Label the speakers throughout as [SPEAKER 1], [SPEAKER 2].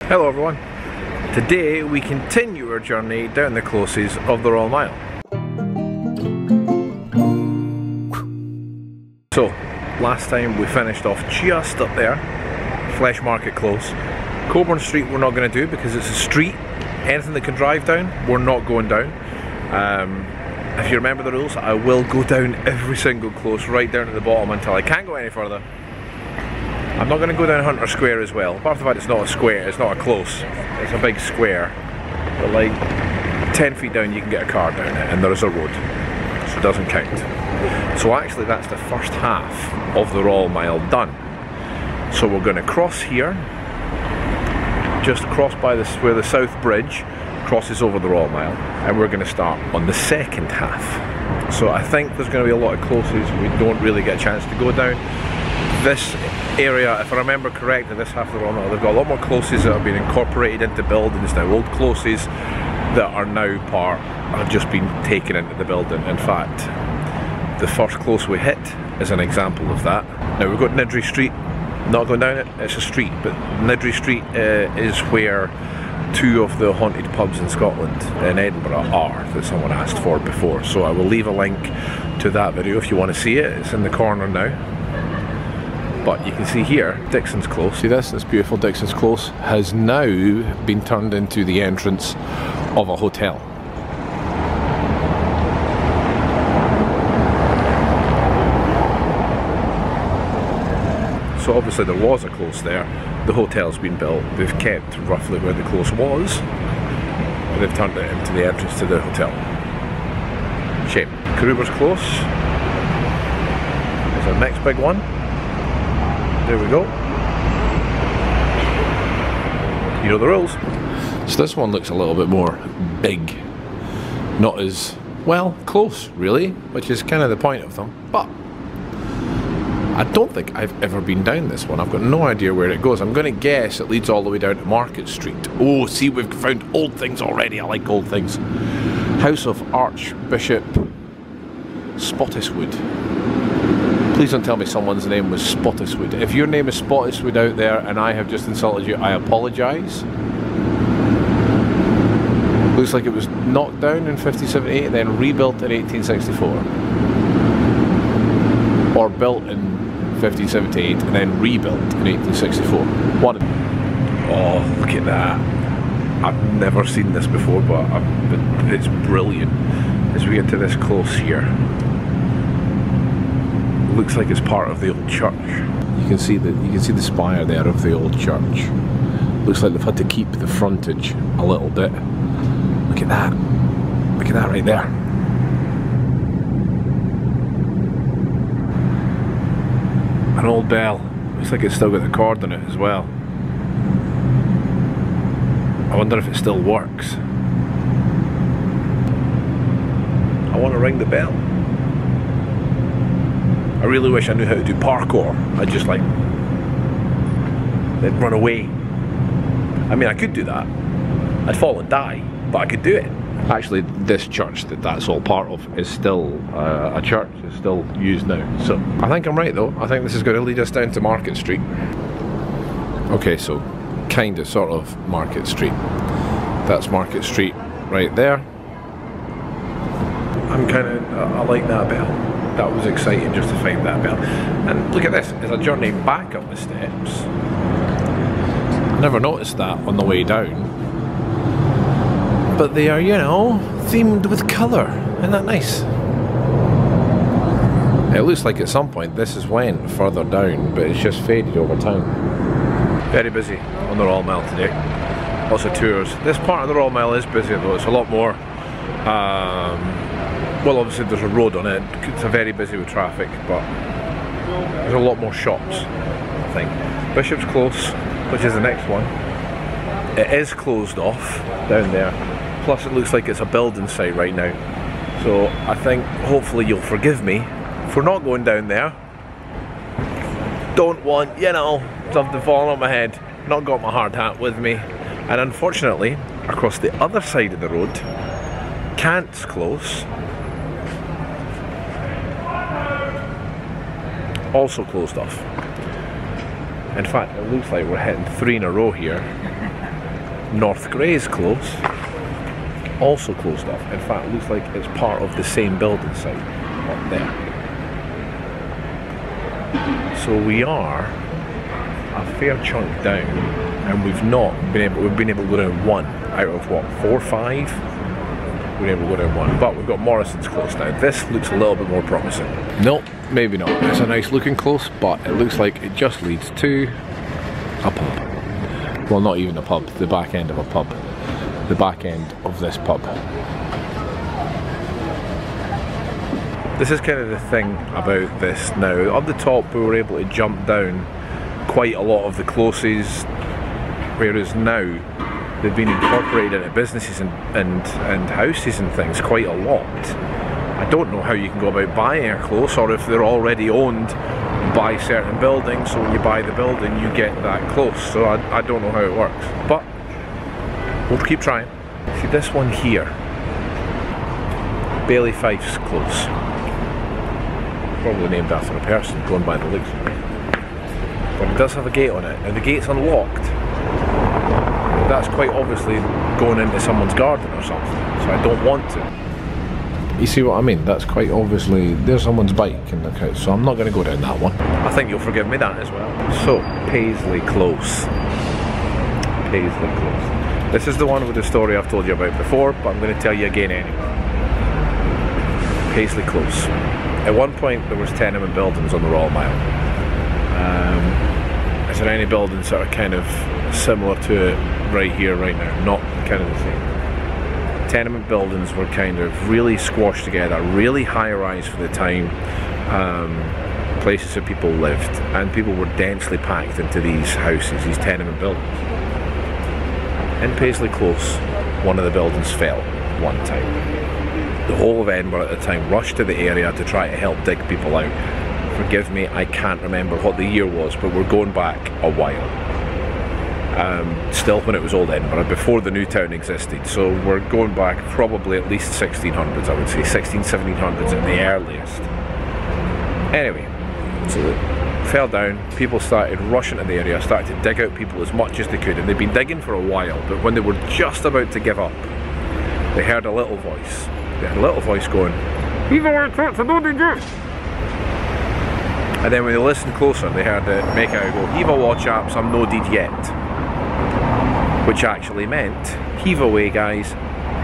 [SPEAKER 1] Hello everyone. Today we continue our journey down the closes of the Royal Mile. So, last time we finished off just up there, Flesh Market Close. Coburn Street we're not going to do because it's a street. Anything that can drive down, we're not going down. If you remember the rules, I will go down every single close right down to the bottom until I can't go any further. I'm not going to go down Hunter Square as well. Apart from the fact it's not a square, it's not a close, it's a big square. But like 10 feet down you can get a car down it and there is a road, so it doesn't count. So actually that's the first half of the Royal Mile done. So we're going to cross here, just cross by this where the South Bridge crosses over the Royal Mile, and we're going to start on the second half. So I think there's going to be a lot of closes we don't really get a chance to go down. This area, if I remember correctly, this half of the Royal Mile, they've got a lot more closes that have been incorporated into buildings now, old closes that are now have just been taken into the building. In fact, the first close we hit is an example of that. Now we've got Nidri Street, not going down it, it's a street, but Nidri Street is where two of the haunted pubs in Scotland, in Edinburgh, are, that someone asked for before. So I will leave a link to that video if you want to see it. It's in the corner now. But you can see here, Dixon's Close. See this beautiful Dixon's Close has now been turned into the entrance of a hotel. So obviously there was a close there, the hotel's been built, they've kept roughly where the close was, but they've turned it into the entrance to the hotel. Shame. Kruger's Close is our next big one. There we go. You know the rules. So this one looks a little bit more big. Not as, well, close really, which is kind of the point of them. But I don't think I've ever been down this one. I've got no idea where it goes. I'm going to guess it leads all the way down to Market Street. Oh, see, we've found old things already. I like old things. House of Archbishop Spottiswoode. Please don't tell me someone's name was Spottiswoode. If your name is Spottiswoode out there and I have just insulted you, I apologise. Looks like it was knocked down in 1578 and then rebuilt in 1864. Or built in 1578 and then rebuilt in 1864. What? Oh, look at that. I've never seen this before, but it's brilliant. As we get to this close here. Looks like it's part of the old church. You can see the spire there of the old church. Looks like they've had to keep the frontage a little bit. Look at that. Look at that right there. An old bell. Looks like it's still got the cord on it as well. I wonder if it still works. I want to ring the bell. I really wish I knew how to do parkour. I'd just like, they'd run away. I mean, I could do that. I'd fall and die, but I could do it. Actually, this church that's all part of is still a church. It's still used now. So I think I'm right though. I think this is going to lead us down to Market Street. Okay, so kind of, sort of Market Street. That's Market Street right there. I like that bell. That was exciting just to find that bell. And look at this, as a journey back up the steps. I never noticed that on the way down. But they are, you know, themed with colour. Isn't that nice? It looks like at some point this is went further down, but it's just faded over time. Very busy on the Royal Mile today. Lots of tours. This part of the Royal Mile is busy though, it's a lot more well, obviously there's a road on it, it's a very busy with traffic, but there's a lot more shops, I think. Bishop's Close, which is the next one, it is closed off down there, plus it looks like it's a building site right now. So I think hopefully you'll forgive me for not going down there. Don't want, you know, something falling on my head, not got my hard hat with me. And unfortunately, across the other side of the road, Cant's Close, also closed off. In fact, it looks like we're hitting 3 in a row here. North Gray's Close, also closed off. In fact, it looks like it's part of the same building site up there. So we are a fair chunk down, and we've been able to go down one out of what, 4 or 5? We're able to go down one, but we've got Morrisons close now. This looks a little bit more promising. Nope, maybe not. It's a nice looking close, but it looks like it just leads to a pub. Well, not even a pub, the back end of a pub. The back end of this pub. This is kind of the thing about this now. Up the top we were able to jump down quite a lot of the closes, whereas now they've been incorporated into businesses and houses and things quite a lot. I don't know how you can go about buying a close, or if they're already owned by certain buildings, so when you buy the building you get that close. So I don't know how it works, but we'll keep trying. See this one here, Bailey Fife's Close. Probably named after a person, going by the looks of it. But it does have a gate on it, and the gate's unlocked. That's quite obviously going into someone's garden or something, so I don't want to. You see what I mean? That's quite obviously, there's someone's bike in the house, so I'm not going to go down that one. I think you'll forgive me that as well. So, Paisley Close. Paisley Close. This is the one with the story I've told you about before, but I'm going to tell you again anyway. Paisley Close. At one point there was tenement buildings on the Royal Mile. Is there any buildings that are kind of similar to it right here, right now? Not kind of the same. Tenement buildings were kind of really squashed together, really high-rise for the time, places that people lived, and people were densely packed into these houses, these tenement buildings. In Paisley Close, one of the buildings fell one time. The whole of Edinburgh at the time rushed to the area to try to help dig people out. Forgive me, I can't remember what the year was, but we're going back a while. Still when it was old Edinburgh, before the new town existed, so we're going back probably at least 1600s, I would say, 1700s at the earliest. Anyway, so it fell down, people started rushing to the area, started to dig out people as much as they could, and they'd been digging for a while, but when they were just about to give up, they heard a little voice. They had a little voice going, "Viva our Kilts, I'm not dead yet." And then when they listened closer, they heard it make out go, "Heave awa chaps, I'm no deed yet." Which actually meant, heave away guys,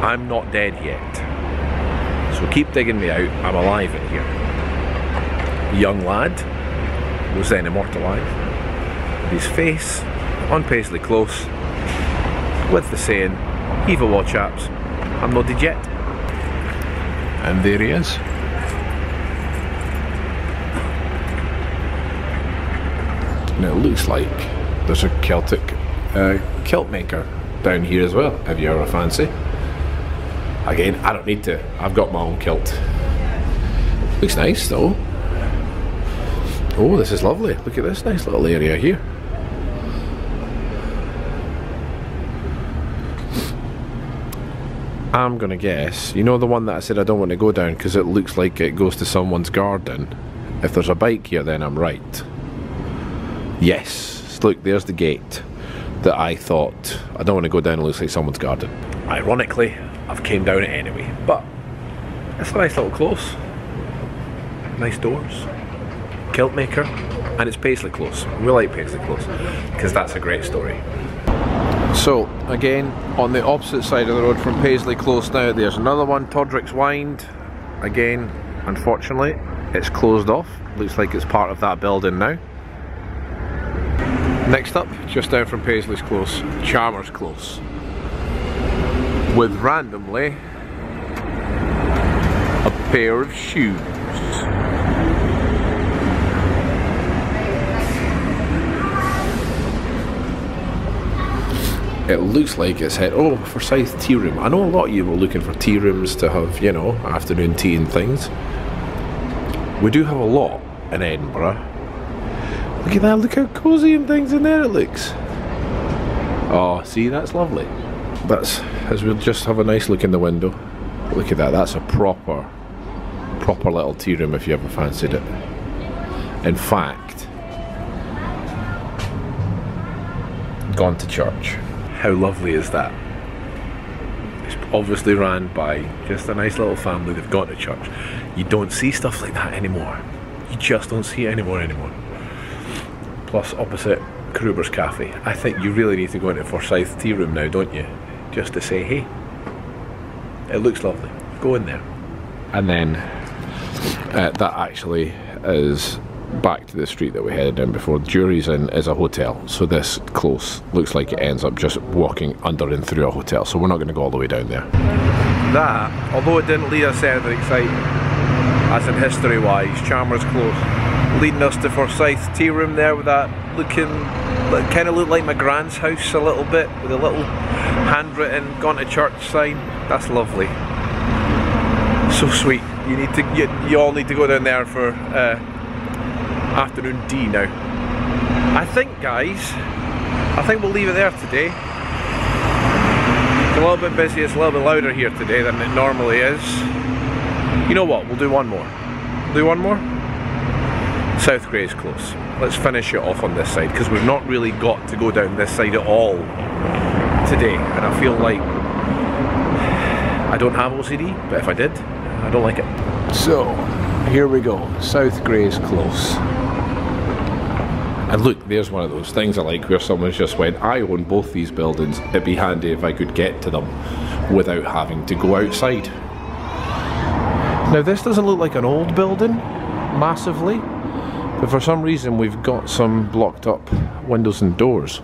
[SPEAKER 1] I'm not dead yet. So keep digging me out, I'm alive in here. The young lad was then immortalised, his face on Paisley Close, with the saying, "Heave awa chaps, I'm not dead yet." And there he is. And it looks like there's a Celtic kilt maker down here as well, if you ever fancy. Again, I don't need to, I've got my own kilt. Looks nice though. Oh, this is lovely. Look at this nice little area here. I'm gonna guess, you know the one that I said I don't want to go down because it looks like it goes to someone's garden? If there's a bike here, then I'm right. Yes, look, there's the gate that I thought, I don't want to go down, it looks like someone's garden. Ironically, I've came down it anyway, but it's a nice little close. Nice doors. Kilt maker, and it's Paisley Close. We like Paisley Close, because that's a great story. So, again, on the opposite side of the road from Paisley Close now, there's another one, Todrick's Wynd. Again, unfortunately, it's closed off. Looks like it's part of that building now. Next up, just down from Paisley's Close, Chalmers Close. With randomly a pair of shoes. It looks like it's hit. Oh, Forsyth Tea Room. I know a lot of you were looking for tea rooms to have, you know, afternoon tea and things. We do have a lot in Edinburgh. Look at that, look how cosy and things in there it looks. Oh, see, that's lovely. That's, as we'll just have a nice look in the window. Look at that, that's a proper little tea room if you ever fancied it. In fact, gone to church. How lovely is that? It's obviously ran by just a nice little family. They've gone to church. You don't see stuff like that anymore. You just don't see it anymore. Plus, opposite Kruber's Cafe. I think you really need to go into Forsyth Tea Room now, don't you? Just to say, hey, it looks lovely. Go in there. And then that actually is back to the street that we headed down before. Jury's Inn is a hotel, so this close looks like it ends up just walking under and through a hotel, so we're not going to go all the way down there. That, although it didn't lead us anything exciting, as in history wise, Chalmers Close, leading us to Forsyth Tea Room there with that looking, kind of looked like my grand's house a little bit, with a little handwritten "Gone to Church" sign. That's lovely. So sweet. You need to, you all need to go down there for afternoon tea now. I think, guys, we'll leave it there today. It's a little bit busy, it's a little bit louder here today than it normally is. You know what, we'll do one more. Do one more? South Grey's Close. Let's finish it off on this side, because we've not really got to go down this side at all today, and I feel like I don't have OCD, but if I did, I don't like it. So, here we go, South Grey's Close. And look, there's one of those things I like where someone's just went, I own both these buildings, it'd be handy if I could get to them without having to go outside. Now this doesn't look like an old building, massively, but for some reason we've got some blocked up windows and doors.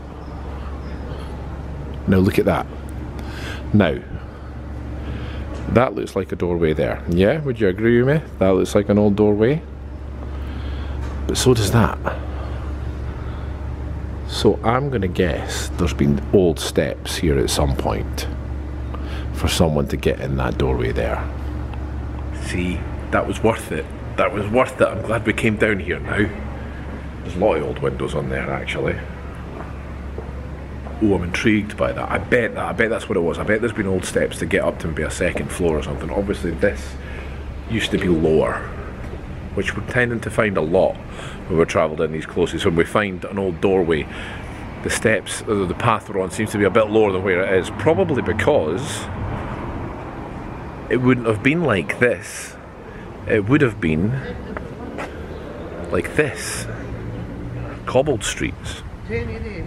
[SPEAKER 1] Now look at that. Now, that looks like a doorway there. Yeah, would you agree with me? That looks like an old doorway. But so does that. So I'm gonna guess there's been old steps here at some point for someone to get in that doorway there. See, that was worth it. That was worth it. I'm glad we came down here now. There's a lot of old windows on there actually. Oh, I'm intrigued by that. I bet that's what it was. I bet there's been old steps to get up to maybe a second floor or something. Obviously this used to be lower, which we're tending to find a lot when we're travelled in these closes. When we find an old doorway, the steps, or the path we're on seems to be a bit lower than where it is. Probably because it wouldn't have been like this. It would have been like this. Cobbled streets.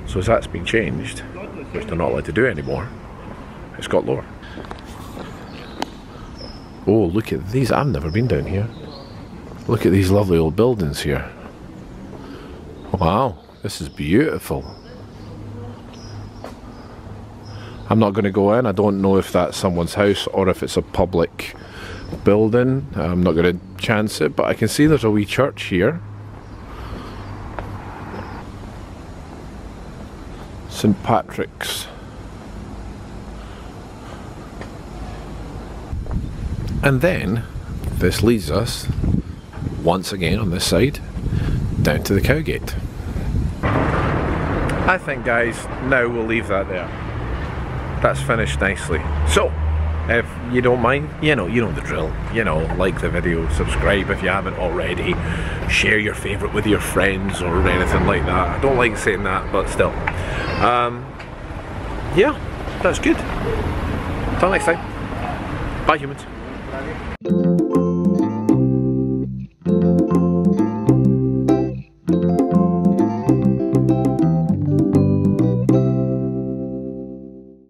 [SPEAKER 1] So as that's been changed, which they're not allowed to do anymore, it's got lower. Oh, look at these. I've never been down here. Look at these lovely old buildings here. Wow, this is beautiful. I'm not going to go in. I don't know if that's someone's house or if it's a public building. I'm not going to chance it, but I can see there's a wee church here. St. Patrick's. And then this leads us once again on this side down to the Cowgate. I think, guys, now we'll leave that there. That's finished nicely. So if you don't mind, you know the drill. Like the video, subscribe if you haven't already, share your favourite with your friends or anything like that. I don't like saying that, but still. Yeah, that's good. Till next time. Bye, humans.